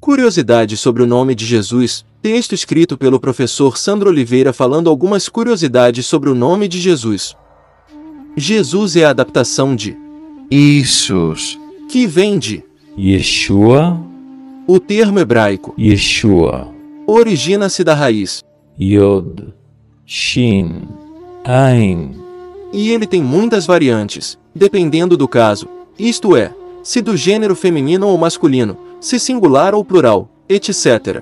Curiosidades sobre o nome de Jesus. Texto escrito pelo professor Sandro Oliveira falando algumas curiosidades sobre o nome de Jesus. Jesus é a adaptação de Jesus, que vem de Yeshua, o termo hebraico. Yeshua, Origina-se da raiz. Yod, Shin, Ain. E ele tem muitas variantes, dependendo do caso, isto é, se do gênero feminino ou masculino, se singular ou plural, etc.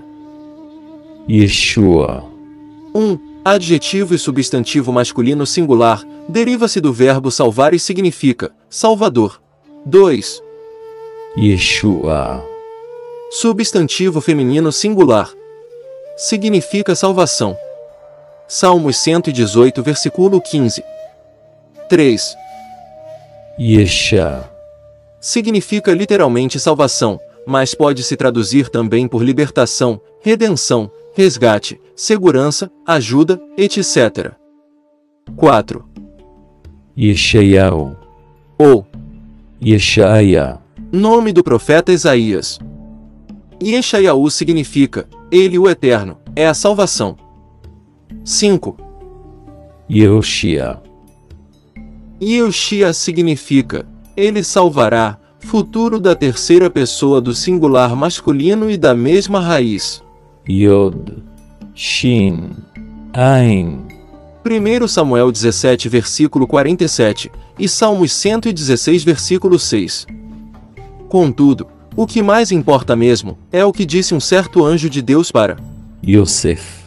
Yeshua. 1. Adjetivo e substantivo masculino singular, deriva-se do verbo salvar e significa Salvador. 2. Yeshua. Substantivo feminino singular, significa salvação. Salmos 118, versículo 15. 3. Yesha. Significa literalmente salvação, mas pode se traduzir também por libertação, redenção, resgate, segurança, ajuda, etc. 4. Yeshayahu. Ou Yeshaya. nome do profeta Isaías. Yeshayahu significa Ele o Eterno, é a salvação. 5. Yehoshia. Yehoshia significa Ele salvará, futuro da terceira pessoa do singular masculino e da mesma raiz. Yod, Shin, Ain. 1 Samuel 17, versículo 47, e Salmos 116, versículo 6. Contudo, o que mais importa mesmo, é o que disse um certo anjo de Deus para Yosef.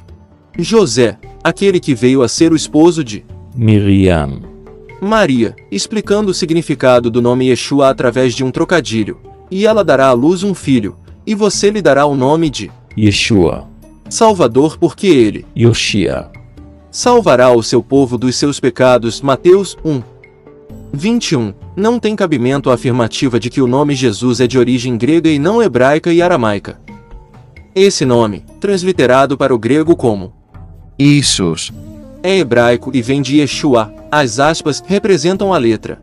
José, aquele que veio a ser o esposo de Miriam. Maria, explicando o significado do nome Yeshua através de um trocadilho. E ela dará à luz um filho, e você lhe dará o nome de Yeshua. Salvador, porque ele Yoshia. salvará o seu povo dos seus pecados. Mateus 1. 21. Não tem cabimento a afirmativa de que o nome Jesus é de origem grega e não hebraica e aramaica. Esse nome, transliterado para o grego como Jesus. é hebraico e vem de Yeshua. As aspas representam a letra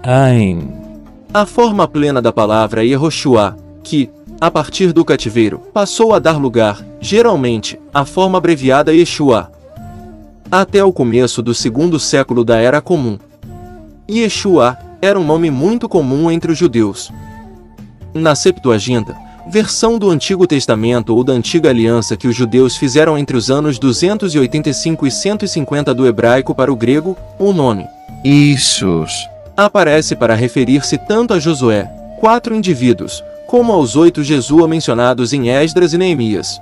Ain. A forma plena da palavra é Yehoshua, que, a partir do cativeiro, passou a dar lugar, geralmente, à forma abreviada Yeshua. Até o começo do segundo século da Era Comum, Yeshua era um nome muito comum entre os judeus. Na Septuaginta, versão do Antigo Testamento ou da Antiga Aliança que os judeus fizeram entre os anos 285 e 150 do hebraico para o grego, o nome Jesus. aparece para referir-se tanto a Josué, 4 indivíduos, como aos 8 Jesua mencionados em Esdras e Neemias.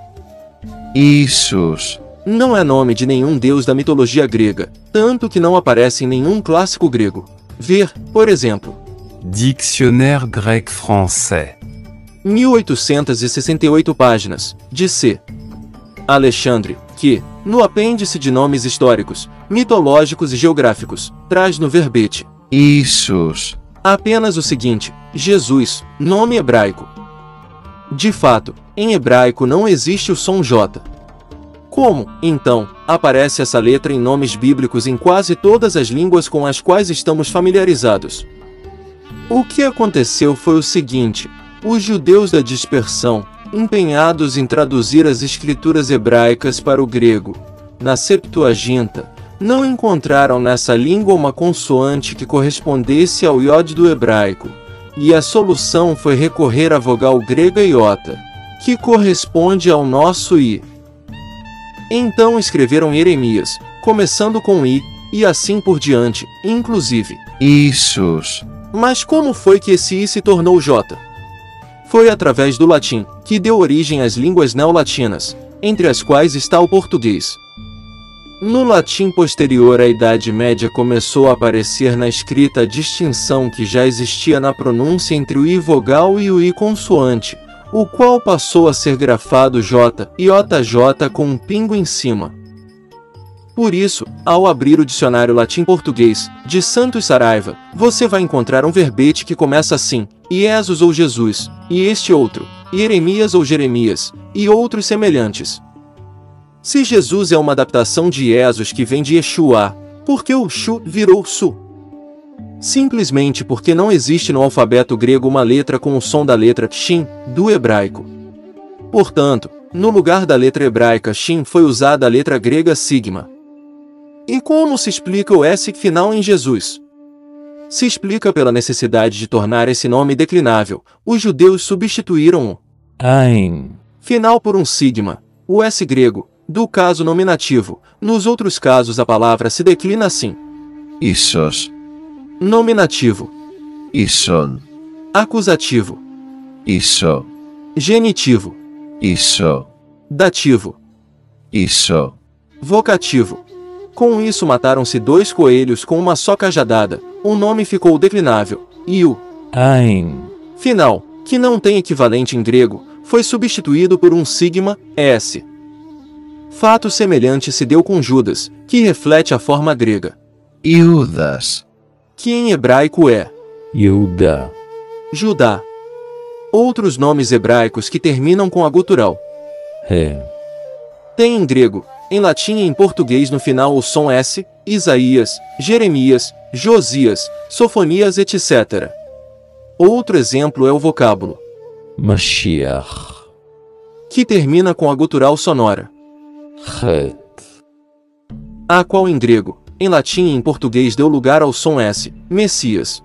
Jesus. Não é nome de nenhum deus da mitologia grega, tanto que não aparece em nenhum clássico grego. Ver, por exemplo, Dictionnaire grec-français. 1868 páginas, de C. Alexandre, que, no apêndice de nomes históricos, mitológicos e geográficos, traz no verbete Jesus. apenas o seguinte: Jesus, nome hebraico. De fato, em hebraico não existe o som J. Como, então, aparece essa letra em nomes bíblicos em quase todas as línguas com as quais estamos familiarizados? O que aconteceu foi o seguinte: os judeus da dispersão, empenhados em traduzir as escrituras hebraicas para o grego, na Septuaginta, não encontraram nessa língua uma consoante que correspondesse ao iod do hebraico, e a solução foi recorrer à vogal grega iota, que corresponde ao nosso i. Então escreveram Jeremias, começando com i, e assim por diante, inclusive Jesus. Mas como foi que esse i se tornou j? Foi através do latim, que deu origem às línguas neolatinas, entre as quais está o português. No latim posterior à Idade Média começou a aparecer na escrita a distinção que já existia na pronúncia entre o i vogal e o i consoante, o qual passou a ser grafado j, iota-j com um pingo em cima. Por isso, ao abrir o dicionário latim-português, de Santos Saraiva, você vai encontrar um verbete que começa assim: Iesus ou Jesus, e este outro, Jeremias ou Jeremias, e outros semelhantes. Se Jesus é uma adaptação de Iesus que vem de Yeshua, por que o Shu virou Su? Simplesmente porque não existe no alfabeto grego uma letra com o som da letra Shin, do hebraico. Portanto, no lugar da letra hebraica Shin foi usada a letra grega Sigma. E como se explica o S final em Jesus? Se explica pela necessidade de tornar esse nome declinável. Os judeus substituíram o Ein. final por um sigma, o S grego, do caso nominativo. Nos outros casos a palavra se declina assim: Ίσως. nominativo, Ίσον. acusativo, Ίσο. genitivo, Ίσο. dativo, Ίσο. vocativo. Com isso mataram-se 2 coelhos com uma só cajadada. O nome ficou declinável, e o Ein. final, que não tem equivalente em grego, foi substituído por um sigma, S. Fato semelhante se deu com Judas, que reflete a forma grega, Iúdas. que em hebraico é Yehuda. Judá. Outros nomes hebraicos que terminam com a gutural He. têm em grego, em latim e em português no final o som S, Isaías, Jeremias, Josias, Sofonias, etc. Outro exemplo é o vocábulo, Mashiach. que termina com a gutural sonora, Het. a qual em grego, em latim e em português deu lugar ao som S, Messias.